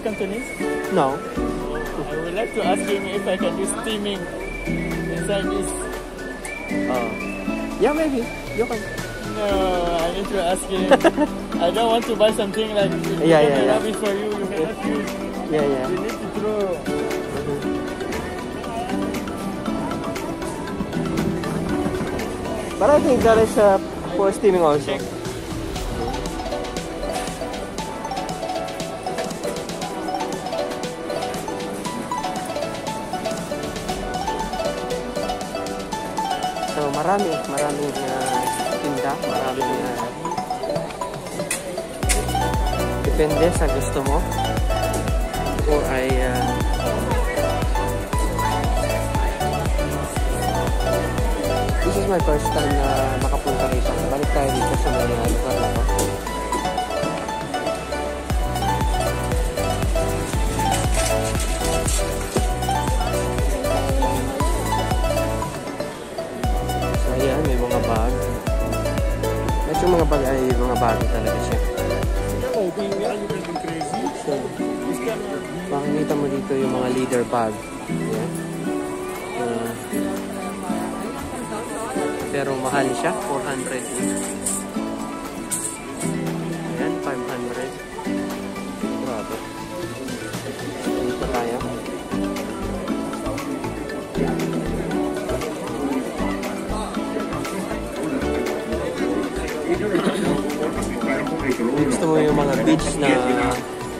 Cantonese? No. I would like to ask him if I can do steaming inside this. Yeah, maybe. You can. No, I need to ask him. I don't want to buy something like rubbish for you. You cannot use. Yeah. You need to throw. But I think that is for steaming also. So maraming tinda, maraming depende sa gusto mo. Or ay this is my first time na makapunta rito. Balik tayo dito sa may lugar na to. So ayan, may mga bag. At yung mga bag ay mga bag talaga siya. So, makikita mo dito yung mga leader bag. Ayan. Pero mahal siya, 400. Ayan, 500. Grabe. Dito pa tayo. Gusto mo yung mga beach na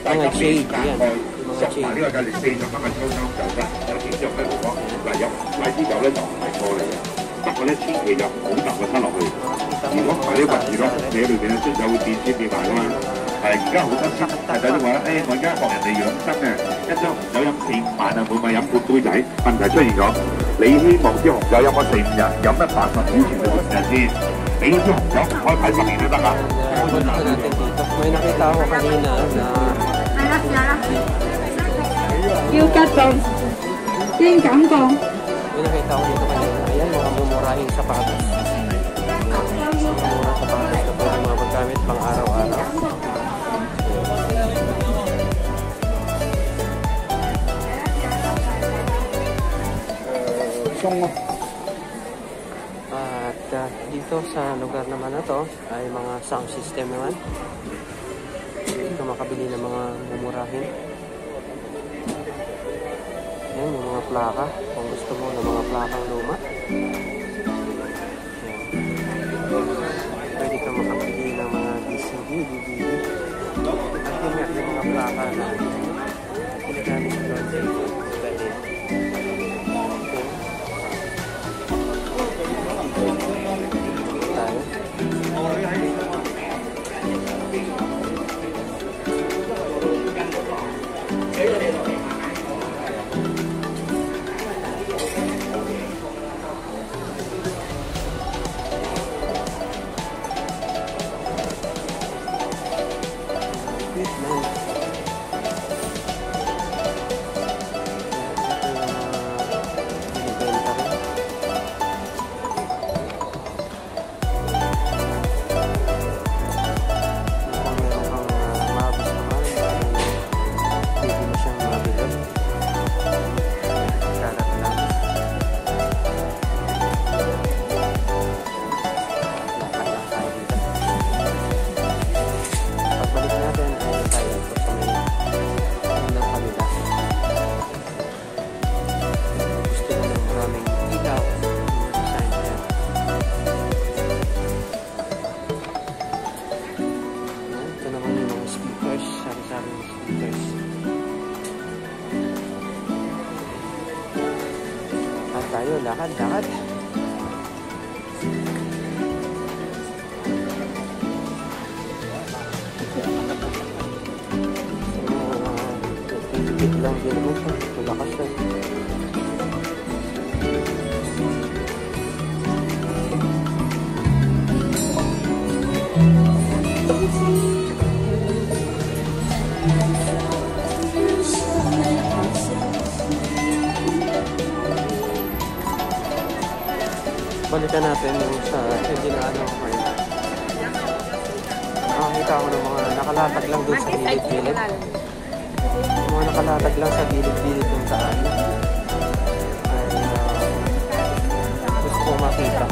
mga shade. Ayan, yung mga shade. May nakita ako kanina na要吉到邊感覺？ may nakita ako dito kanina. Ayan, mga mumurahing sapatos. Mga murang sapatos na pwede mga maggamit pang araw-araw. At dito sa lugar naman na to ay mga sound system naman. Dito makabili ng mga mumurahin. Ayan, yung mga plaka. Kung gusto mo ng mga plakang luma. Ayan. Pwede ka makabili ng mga DCD, DVD. At yun nga, yung mga plaka na ginagamit sa doon. Pwede. Tayo. Tayo, lakad-lakad. Tipid lang din mo siya. Malakas siya. Balikan natin yung sa dinaanan ko kayo. Nakakita ko ng mga nakalatag lang doon sa gilid-gilid. Mga nakalatag lang sa gilid-gilid ng daan. Ay, gusto kong makita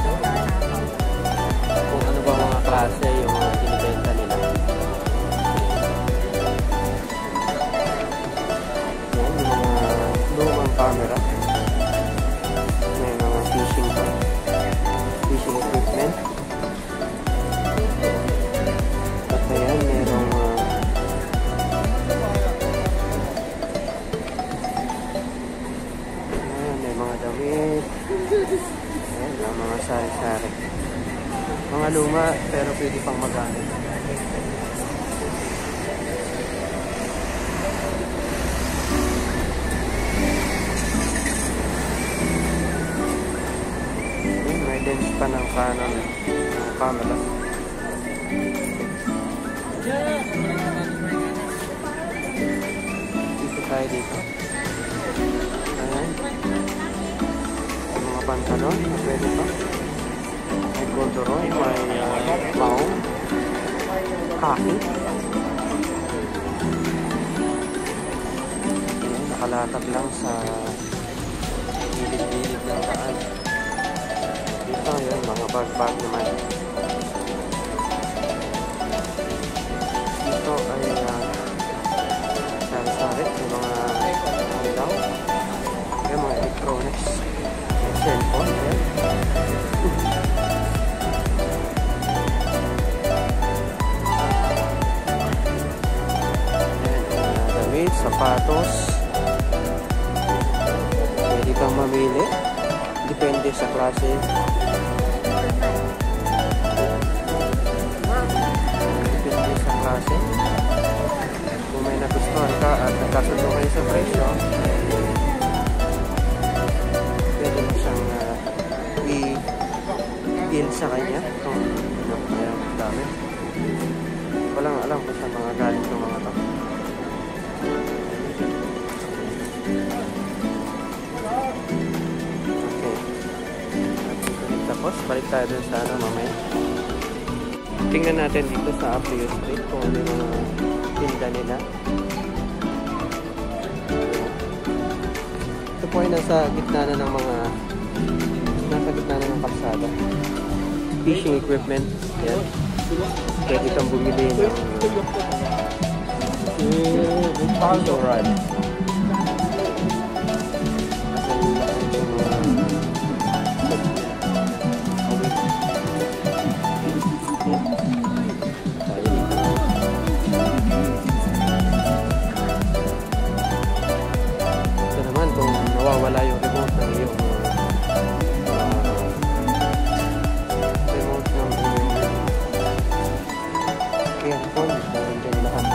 kung ano ba mga klase yung mga binibenta nila. Yan, yung mga lumang camera. May mga fishing equipment. At ayan, merong may mga damit. Ayan, ang mga sari-sari. Mga luma, pero pwede pang magamit. May lens pa ng Canon camera. Dito tayo dito. Ayan. Mga pantalon na pwede pa. May corduroy, may maong, kaki. Ayan, nakalatag lang sa gilid-gilid ng daan. Dito yun, mga bag-bag naman. Dito ay sari-sari, yung mga ilaw, yung mga electronics, yung cellphone, yan. Damit, sapatos, pwede kang mamili, depende sa klase. Depende sa klase. Kung may nagustuhan ka at nagkasundo kayo sa presyo, pwede mo siyang i-deal sa kanya. Itong dami. Walang alam kung saan mga galing itong mga to. Okay. Tapos, balik tayo dun sa mamaya. Tingnan natin dito sa Apio Street kung ano yung mga tinda nila. Ito po ay nasa gitna na ng kalsada. Fishing equipment. Yan. Pwede kang bumili ng fishing rod. Nawawala yung remote ng iyong earphone, dahil dyan lahat.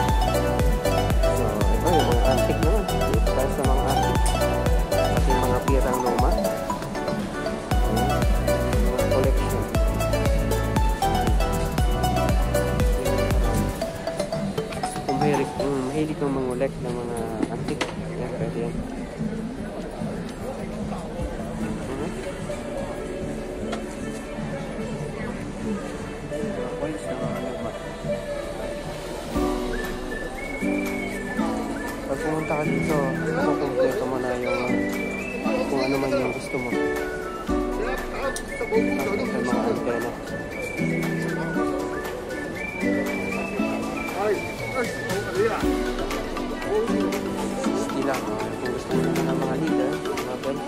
So, ito yung mga antique naman. Dito tayo sa mga antique. Kasi mga pirang luma. Mga collection. Kung mahilig kang mangulek ng mga antique, yan, pwede yan. Pag pumunta ka dito, kukumpleto mo na yung kung ano man yung gusto mo. Tapos sa mga antena. Sila, kung gusto mo naman ng mga leader, mga belt.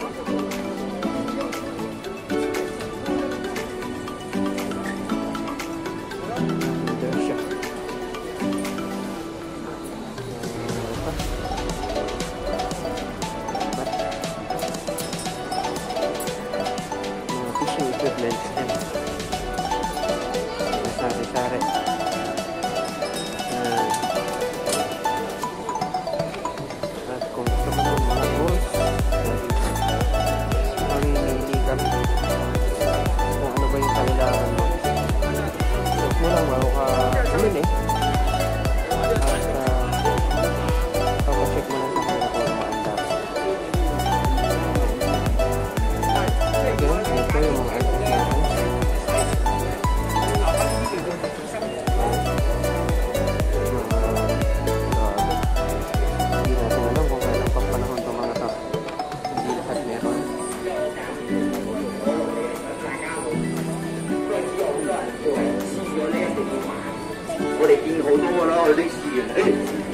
Equipment and sari-sari. At kung gusto mo ng mga tools,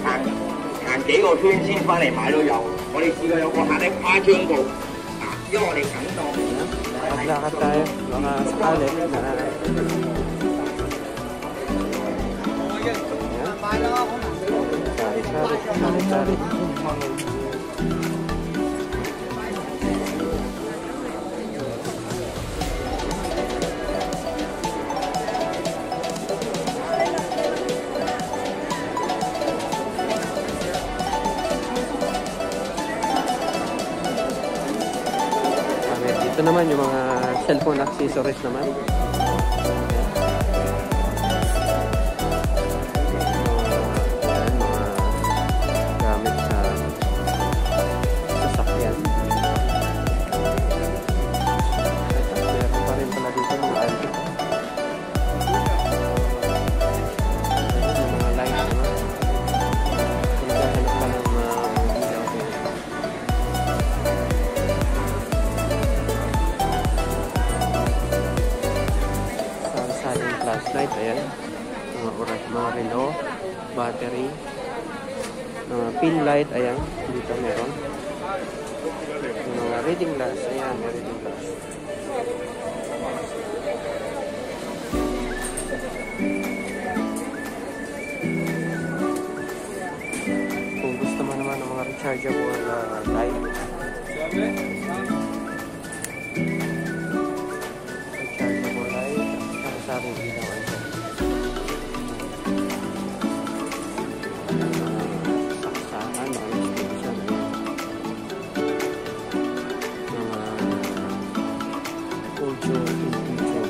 行幾個圈先翻嚟買都有。我哋試過有個客咧誇張到，因為我哋緊檔。Maglakad tayo, baka sakali na sari-sari. Ito naman yung mga cellphone accessories naman. Mga gamit sa sasakyan. Meron pa rin pala dito mga antik. Yung mga lights naman. Kung naghahanap ka ng ilaw. Flashlight, ayan. Mga oras, mga relo, battery, mga pin light, ayan. Dito meron. Mga reading glass, ayan, reading glass. Kung gusto mo naman ng mga rechargeable light. Rechargeable light. Saring ilaw ito. Saksakan, mga extension. Mga audio in video.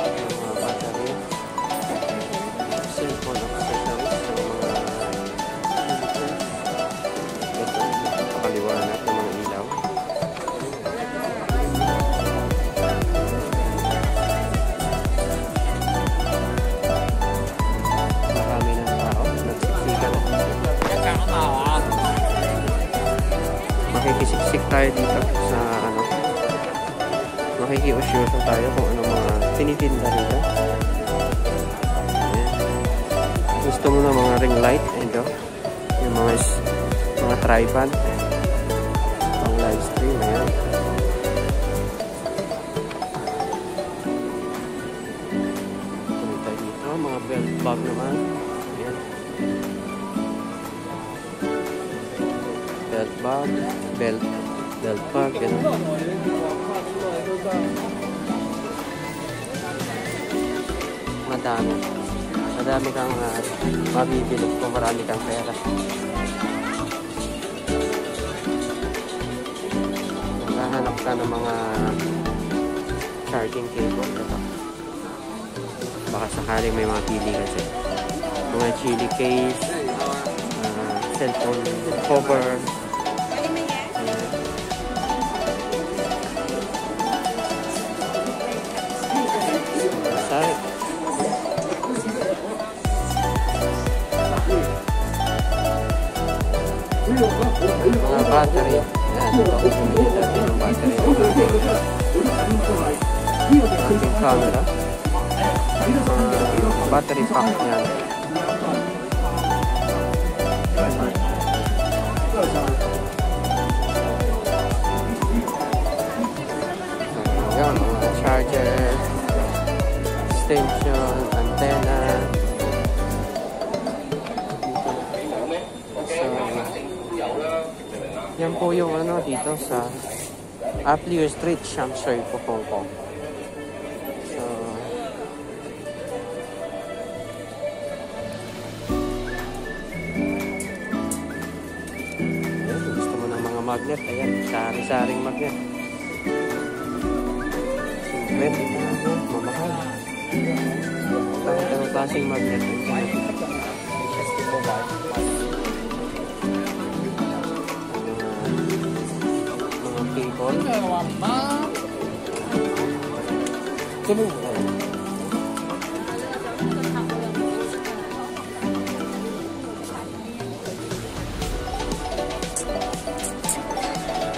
Mga battery. Cellphone accessories. Paliwanag ng mga ilaw. Marami ng tao. Nagsiksikan. Makikisiksik tayo dito sa ano. Makikiusyoso tayo kung ano mga tinitinda rito. Ayan. Gusto mo na mga ring light. Ito. Yung mga tripod. Live stream, ayan. Tuloy tayo dito, mga belt bag naman. Ayan. Belt bag, belt bag, gano'n. Madami kang mabibili kung marami kang pera. Hanap ka ng mga charging cable ito. Baka sakaling may mga pili kasi. Mga chili case, cellphone cover. Sorry. Mga battery. Bumili natin ng battery. Ating camera. Battery pack yan. Ayan, mga charger, extension, antenna. Yan po yung ano dito sa Aplio Street, Sham Shui po, Hong Kong. So, ayan, gusto mo ng mga magnet, ayan, sari-saring magnet. Simple, mamahal. Ang klaseng magnet.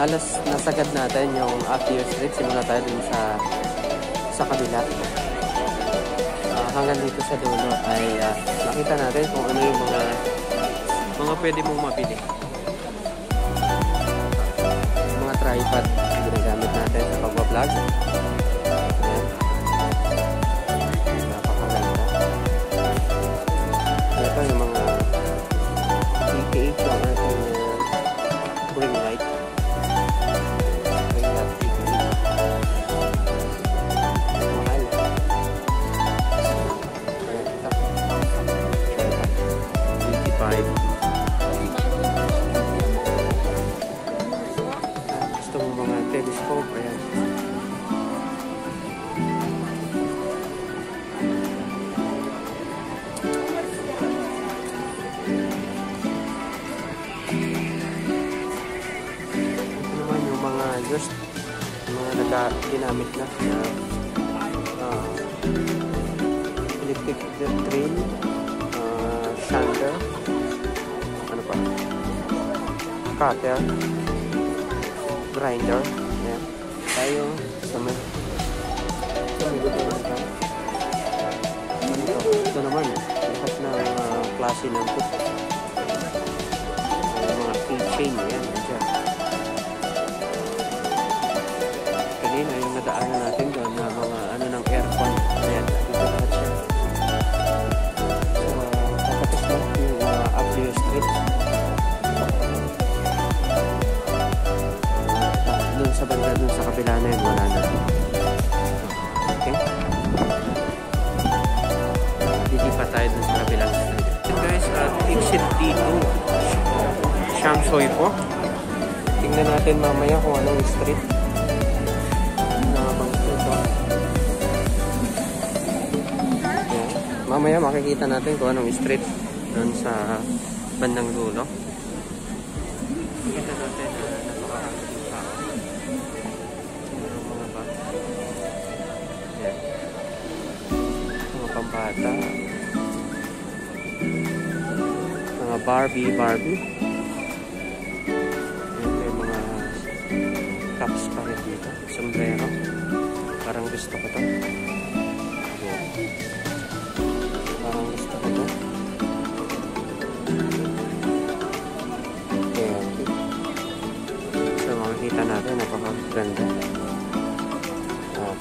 halos nasagad natin yung Apio Street. Simula tayo dun sa kabila. Hanggang dito sa dulo ay nakita natin kung ano yung mga pwede mong mabili. Mga tripod ginagamit natin sa pagbablog. Napakaganda. Ito yung mga PPH yung ating ring light. Ring light PPH. Mahal. $85. Gusto mo mga telescope, ayan. Ito naman yung mga used, mga ginamit na electric drill, sander, ano pa, cutter, grinder, ayan. Tayo sa may ito naman, lahat na klase ng puto. Mga keychain, ayan, dyan. Kanina yung nadaanan natin doon na mga ano ng aircon, ayan, dito lahat siya. Tapos na yung Apio Street. Doon sa banda, doon sa kabila na yun, wala na. Okay? Lilipat tayo doon sa kabilang street. So guys, exit dito. Shamsoy po. Tingnan natin mamaya kung anong street. Mamaya makikita natin kung anong street doon sa bandang dulo. Makikita natin na napakaraming tao. Mga ba? Yan. Mga pambata. Mga Barbie. Yan yung mga caps pa rin dito. Sombrero. Parang gusto ko to. Yan. Parang gusto ko to. Ayan. So makikita natin napakaganda. At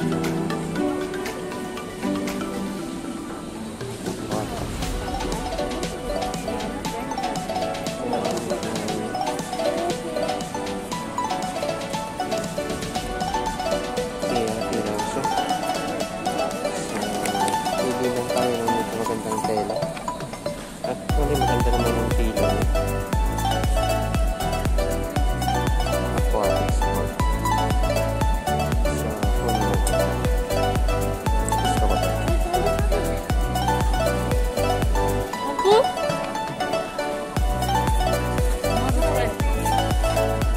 tela. Actually, maganda naman yung pila niya. Aquatic sport. So, puno. Gusto ko ito.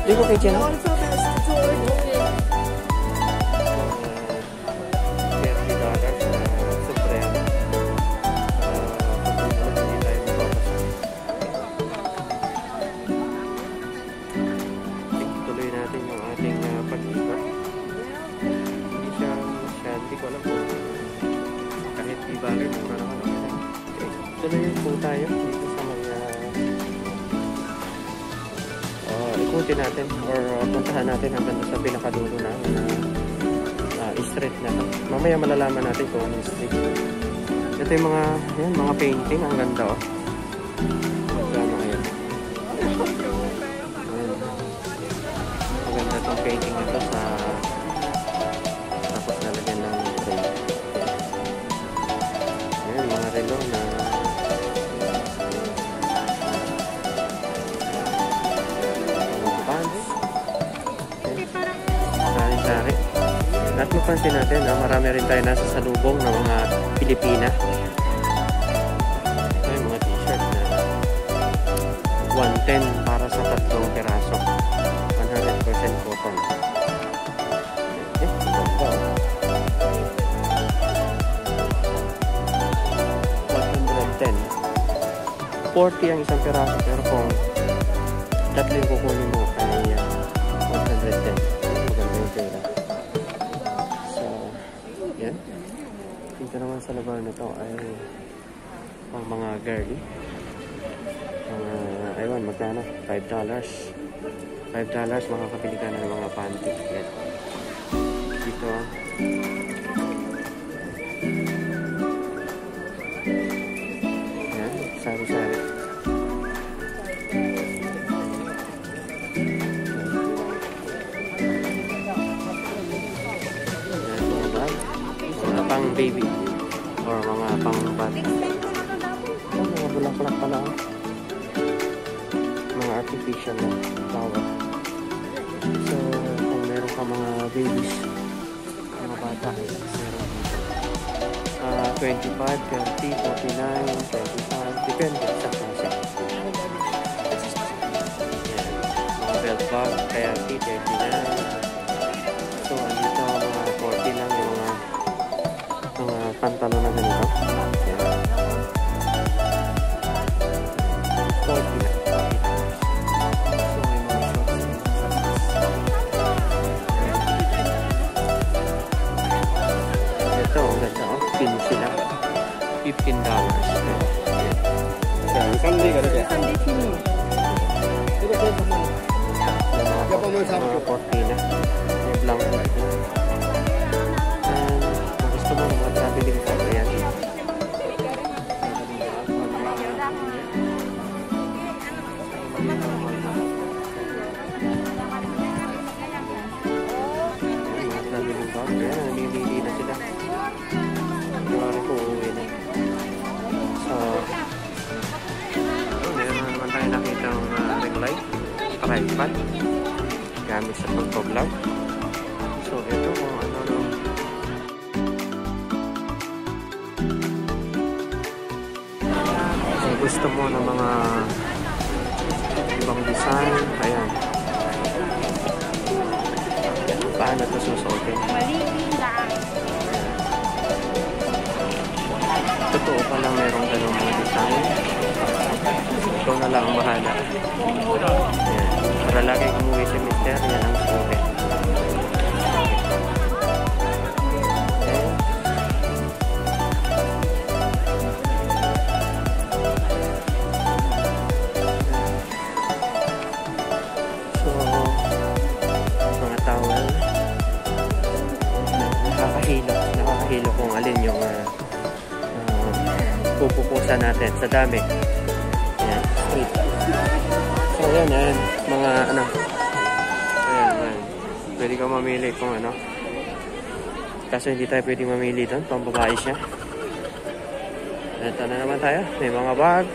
Di ko kay Jen. Tuloy po tayo dito sa mga ikutin natin or puntahan natin hanggang sa pinakadulo na street na to. Mamaya malalaman natin kung anong street. Ito yung mga painting. Ang ganda oh. Magkano ngayon? Maganda itong painting na to sa tapos nalagyan ng frame. Ayan, mga relo na sari-sari. At mapansin natin marami rin tayo nasa salubong ng mga Pilipina. Ito yung mga t-shirt na 110 para sa 3 peraso. 100% cotton. Ganda. 110. 40 ang isang peraso pero kung 3 yung kukunin mo ay 110. Dito naman sa lugar na to ay pang mga girly. Ayun, magkano? $5. $5 makakabili ka ng mga panty. Yan. Dito. Yan, sari-sari. Yan, mga bag. Mga pang baby. Or mga pang bata. Mga bulaklak pala. Mga artificial na flower. So, kung meron ka mga babies, mga bata, meron 25, 30, 49, 25, depende sa klase. Yan. Mga belt bag, kaya 39. So, andito mga 40 lang yung mga pantalon na ganito. Yan. 40 lang. $15. Sunday ka rin. Sunday chini. Mga cortina. May blanket. Kung gusto mo mga traveling sa ayan. Mga traveling bag. Ayan, namimili na sila. Marami po uuwi na. So, meron na naman tayo nakita ng ring light. Tripod. Gamit sa pagpa-vlog. So, ito kung ano. So, gusto mo ng mga ibang design. Ayan. Paano ito susuotin? Totoo pa lang merong ganun mga design. Ikaw na lang ang bahala. Ayan. Para lagi umuwi si Mister, yan ang suotin. Okay. So, mga towel. Nakakahilo kung alin yung pupupusan natin sa dami. Ayan, straight. So, ayan, mga ano. Ayan. Pwede ka mamili kung ano. Kaso hindi tayo pwede mamili doon. Pambabae siya. Ito na naman tayo. May mga bag.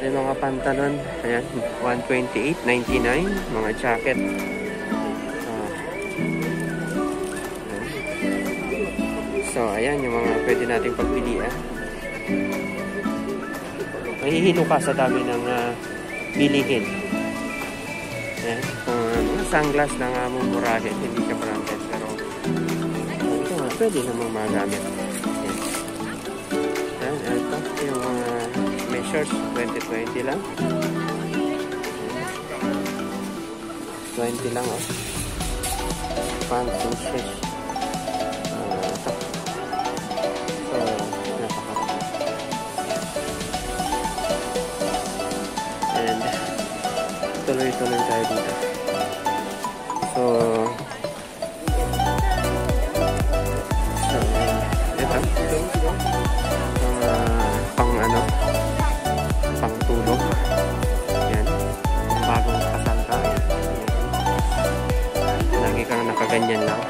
May mga pantalon. Ayan, $128.99. Mga jacket. So, ayan yung mga pwede nating pagpilian. Mahihilo ka sa dami ng bilihin. Ayan. Kung sunglass na nga mumurahin, hindi ka branded. Pero, ito nga, pwede namang magamit. Ayan. Ito, yung mga measures, 20 lang. Ayan. 20 lang, oh. Pants and shirts. Tuloy-tuloy tayo dito. So, ito. Pang ano, pang tulog. Yan. Kung bagong kasal ka. Lagi kang nakaganyan lang.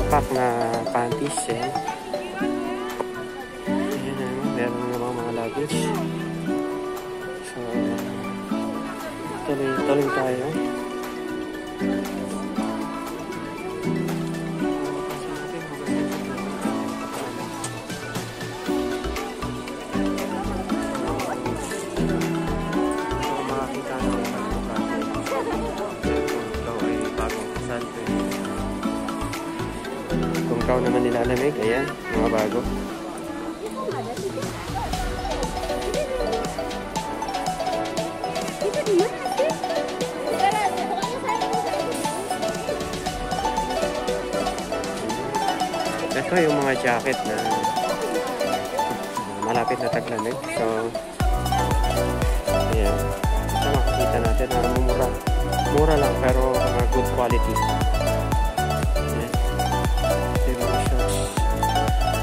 Pack na panties eh. Ayan naman, meron naman mga luggage. So, tuloy tayo. Makakita naman tayo kung ikaw ay bagong kasal. Kung ikaw naman nilalamig, ayan, mga bago. Ito yung mga jacket na malapit na taglamig. So, ayan. Ito makikita natin na mura. Mura lang pero good quality. Ayan. Ito yung mga shorts.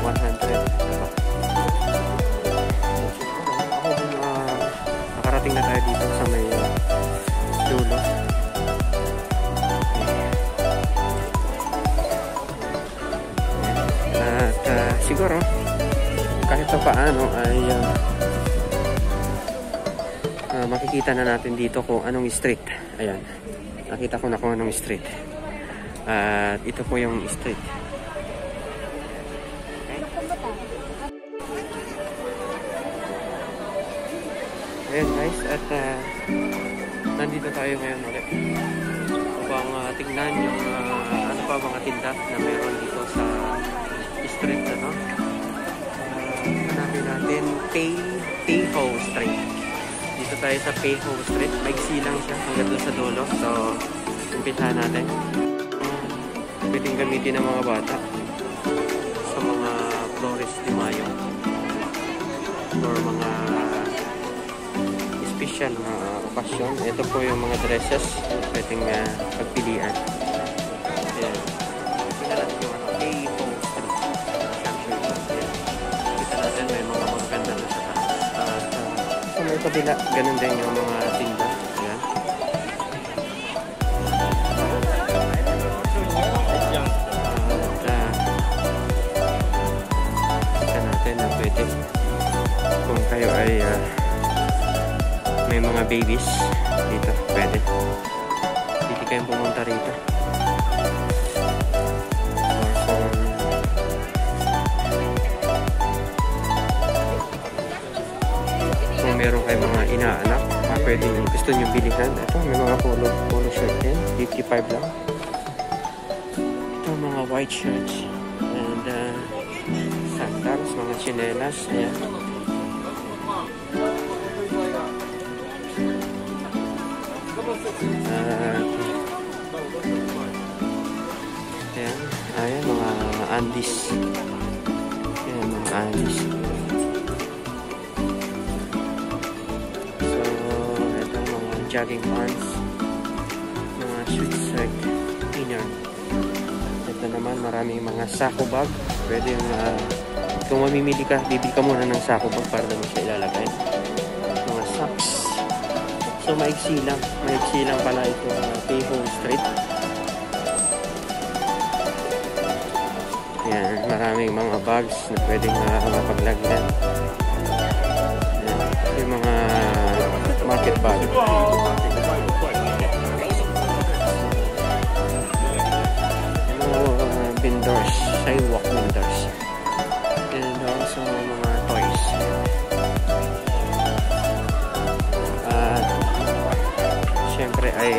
100. Ako din nakarating na tayo dito sa may dulo. Siguro kahit pa paano ay makikita na natin dito kung anong street. Ayan, nakita ko na kung anong street. At ito po yung street. Ayan guys, at nandito tayo ngayon ulit upang tingnan yung ano pa mga tinda na meron dito sa street na no. Hanapin natin Peiho Street. Dito tayo sa Peiho Street. Maigsi lang siya hanggang doon sa dulo. So, umpisahan natin. Pwedeng gamitin ng mga bata sa mga Flores de Mayo or mga special na okasyon. Ito po yung mga dresses pwedeng pagpilian. Ayan. Tingnan natin yung Peiho Street. Kita natin may mga magaganda na sa taas. Sa may kabila, ganun din yung mga tinda. Ayan. Kita natin na pwede kung kayo ay may mga babies dito, pwede kayong pumunta rito. Kung meron kayong mga inaanak, pwede gusto nyo bilihan. Ito, may mga polo shirt din, 55 lang. Ito, mga white shirts and sandals, mga chinelas. Ayan. Ayan, mga Andes. Ayan, mga Andes. So, ito mga jogging pants, mga sweatshirt, inner. Ito naman, maraming mga sako bag. Pwede yung, kung mamimili ka, bibili ka muna ng sako bag para naman siya ilalagay. Mga socks. So, maigsi lang pala ito, Peiho Street. Ayan, maraming mga bags na pwedeng mapaglagyan. Ayan, yung mga market bag. Vendors, sidewalk vendors. And also mga toys. Siyempre ay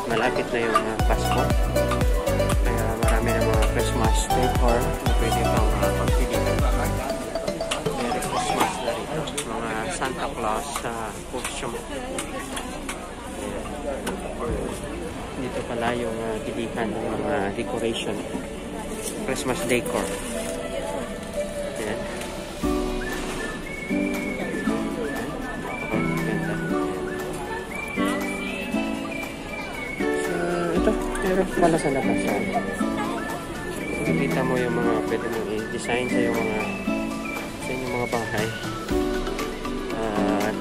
malapit na yung Pasko. Kaya marami na mga Christmas decor na pwede pang pagpilihan. Merry Christmas na rito. Mga Santa Claus sa costume. Dito pala yung pilihan ng mga decoration. Christmas decor. Ayan. Pero pala sa labas yan. Makikita mo yung mga pwede mo i-design sa yung mga bahay. At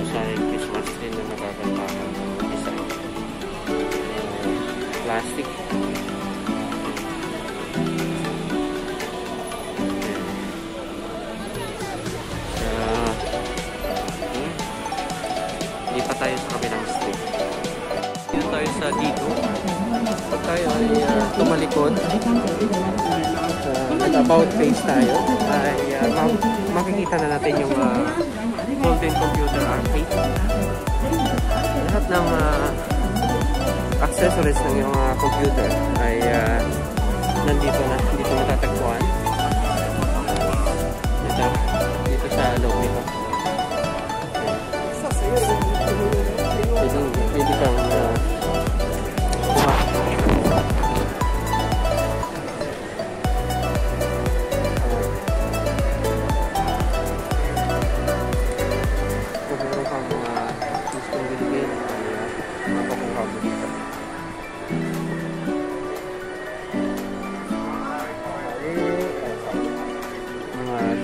sa Christmas tree na nakakantahan ng design. Plastic. Hindi pa tayo sa kabilang street. Tayo sa dito. Pag tayo ay tumalikod nag-about face tayo ay makikita na natin yung Golden Computer Arcade. Lahat ng accessories ng yung computer ay nandito na, dito matatagpuan.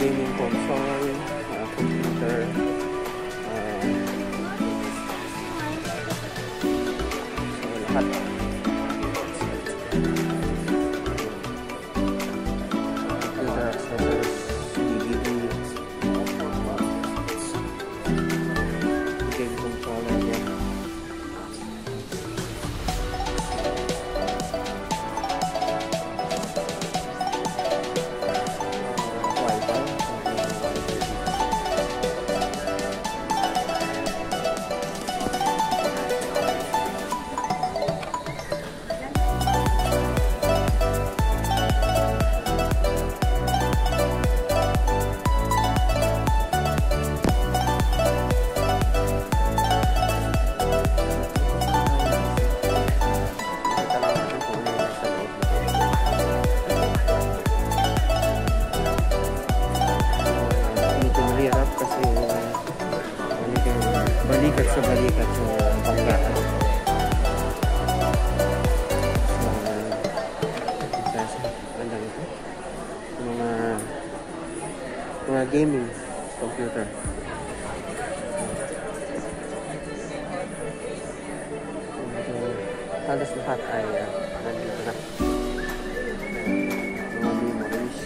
gaming console, computer, so lahat. Computer accessories, DVD, game controller yan. Balikat sa balikat sa banggaan. Mga gaming computer. Halos lahat ay nandito na. Mga memories.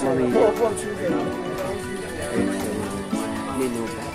Mamili. Menu pa.